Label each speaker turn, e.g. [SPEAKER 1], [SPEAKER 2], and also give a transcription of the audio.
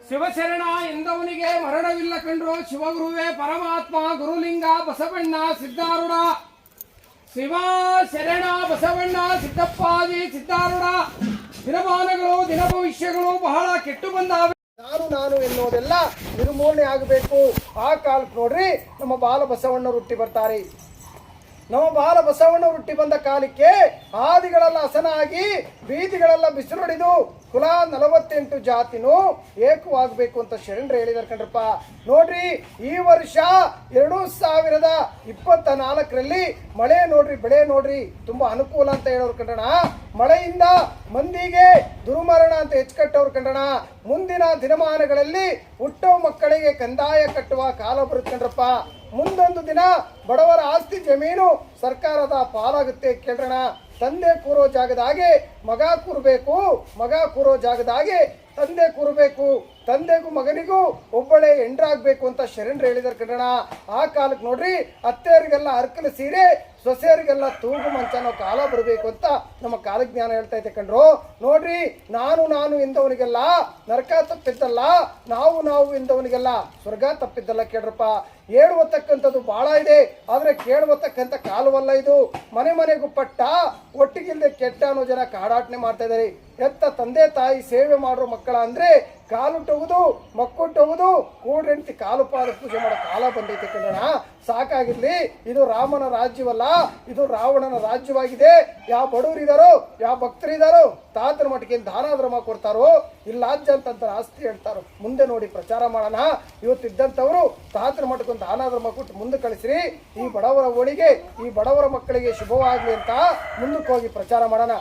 [SPEAKER 1] ಶಿವಶರಣ ಎಂದವನಿಗೆ ಮರಣವಿಲ್ಲ ಕಂಡ್ರು. ಶಿವಗುರುವೇ ಪರಮಾತ್ಮ ಗುರುಲಿಂಗ ಬಸವಣ್ಣ ಸಿದ್ಧಾರೂಢ. ಶಿವ ಶರಣ ಬಸವಣ್ಣ ಸಿದ್ದಪ್ಪಾದಿ ಸಿದ್ಧಾರೂಢ. ದಿನಮಾನಗಳು ದಿನ ಭವಿಷ್ಯಗಳು ಬಹಳ ಕೆಟ್ಟು ಬಂದಾವೆ.
[SPEAKER 2] ನಾನು ಎನ್ನುವುದೆಲ್ಲ ನಿರ್ಮೂಲನೆ ಆಗಬೇಕು. ಆ ಕಾಲಕ್ಕೆ ನೋಡ್ರಿ ನಮ್ಮ ಬಾಲ ಬಸವಣ್ಣರು ಹುಟ್ಟಿ ಬರ್ತಾರೆ. ನಮ್ಮ ಬಾಲ ಬಸವಣ್ಣರು ಹುಟ್ಟಿ ಬಂದ ಕಾಲಕ್ಕೆ ಆದಿಗಳೆಲ್ಲ ಹಸನಾಗಿ ಬೀದಿಗಳೆಲ್ಲ ಬಿಸಿಲೊಡಿದು ಕುಲ 48 ಜಾತಿನೂ ಏಕವಾಗಬೇಕು ಅಂತ ಶರಣರು ಹೇಳಿದಾರೆ ಕಣ್ರಪ್ಪ. ನೋಡ್ರಿ ಈ ವರ್ಷ 2024ರಲ್ಲಿ ಮಳೆ ನೋಡ್ರಿ ಬೆಳೆ ನೋಡ್ರಿ ತುಂಬಾ ಅನುಕೂಲ ಅಂತ ಹೇಳೋರು ಕಂಡಣ. ಮಳೆಯಿಂದ ಮಂದಿಗೆ ದುರ್ಮರಣ ಅಂತ ಹೆಚ್ಚುಕಟ್ಟವ್ರು ಕಂಡಣ. ಮುಂದಿನ ದಿನಮಾನಗಳಲ್ಲಿ ಹುಟ್ಟೋ ಮಕ್ಕಳಿಗೆ ಕಂದಾಯ ಕಟ್ಟುವ ಕಾಲ ಬರುತ್ತೆ ಕಣ್ರಪ್ಪ. ಮುಂದೊಂದು ದಿನ ಬಡವರ ಆಸ್ತಿ ಜಮೀನು ಸರ್ಕಾರದ ಪಾಲಾಗುತ್ತೆ ಕೇಳ್ರಣ. ತಂದೆ ಕೂರೋ ಜಾಗದಾಗೆ ಮಗ ಕೂರಬೇಕು, ಮಗ ಕೂರೋ ಜಾಗದಾಗೆ ತಂದೆ ಕೂರಬೇಕು, ತಂದೆಗೂ ಮಗನಿಗೂ ಒಬ್ಬಳೇ ಎಂಡ್ರಾಗಬೇಕು ಅಂತ ಶರಣರು ಹೇಳಿದಾರೆ ಕನ್ನಡ. ಆ ಕಾಲಕ್ಕೆ ನೋಡ್ರಿ ಅತ್ತೆಯರಿಗೆಲ್ಲ ಅರ್ಕಲ ಸೀರೆ, ಸೊಸೆಯರಿಗೆಲ್ಲ ತೂಗು ಮಂಚ ಅನ್ನೋ ಕಾಲ ಬರಬೇಕು ಅಂತ ನಮ್ಮ ಕಾಲಜ್ಞಾನ ಹೇಳ್ತಾ ಐತೆ ಕಣ್ರು. ನೋಡ್ರಿ ನಾನು ಎಂದವನಿಗೆಲ್ಲ ನರಕ ತಪ್ಪಿದ್ದಲ್ಲ, ನಾವು ಎಂದವನಿಗೆಲ್ಲ ಸ್ವರ್ಗ ತಪ್ಪಿದ್ದಲ್ಲ ಕೇಳ್ರಪ್ಪ. ಹೇಳುವತಕ್ಕಂಥದ್ದು ಬಹಳ ಇದೆ, ಆದ್ರೆ ಕೇಳುವತಕ್ಕಂಥ ಕಾಲವಲ್ಲ ಇದು. ಮನೆಗೂ ಪಟ್ಟ ಒಟ್ಟಿಗಿಲ್ಲದೆ ಕೆಟ್ಟ ಅನ್ನೋ ಜನ ಕಾಡಾಟನೆ ಮಾಡ್ತಾ ಇದ್ದಾರೆ. ಎತ್ತ ತಂದೆ ತಾಯಿ ಸೇವೆ ಮಾಡೋ ಮಕ್ಕಳ ಅಂದ್ರೆ ಕಾಲುಟ್ಟೋಗುದು ಮಕ್ಕುಟ್ಟೋಗುದು ಕೂಡ್ರೆಂಟಿ ಕಾಲು ಪಾದ ಪೂಜೆ ಮಾಡೋ ಕಾಲ ಬಂದೈತೆ ಕನ್ನಡ. ಸಾಕಾಗಿರ್ಲಿ, ಇದು ರಾಮನ ರಾಜ್ಯವಲ್ಲ, ಇದು ರಾವಣನ ರಾಜ್ಯವಾಗಿದೆ. ಯಾವ ಬಡವರಿದಾರೋ ಯಾವ ಭಕ್ತರಿದಾರೋ ತಾತನ ಮಟ್ಟಿಗೆ ದಾನ ಧರ್ಮ ಕೊಡ್ತಾರೋ ಇಲ್ಲ ಅಜ್ಜ ಅಂತ ಆಸ್ತಿ ಹೇಳ್ತಾರೋ ಮುಂದೆ ನೋಡಿ ಪ್ರಚಾರ ಮಾಡೋಣ. ಇವತ್ತಿದ್ದಂಥವ್ರು ತಾತನ ಮಟ್ಟಕ್ಕೊಂದು ದಾನ ಧರ್ಮ ಕೊಟ್ಟು ಮುಂದೆ ಕಳಿಸ್ರಿ. ಈ ಬಡವರ ಓಣಿಗೆ ಈ ಬಡವರ ಮಕ್ಕಳಿಗೆ ಶುಭವಾಗಲಿ ಅಂತ ಮುಂದಕ್ಕೆ ಹೋಗಿ ಪ್ರಚಾರ ಮಾಡೋಣ.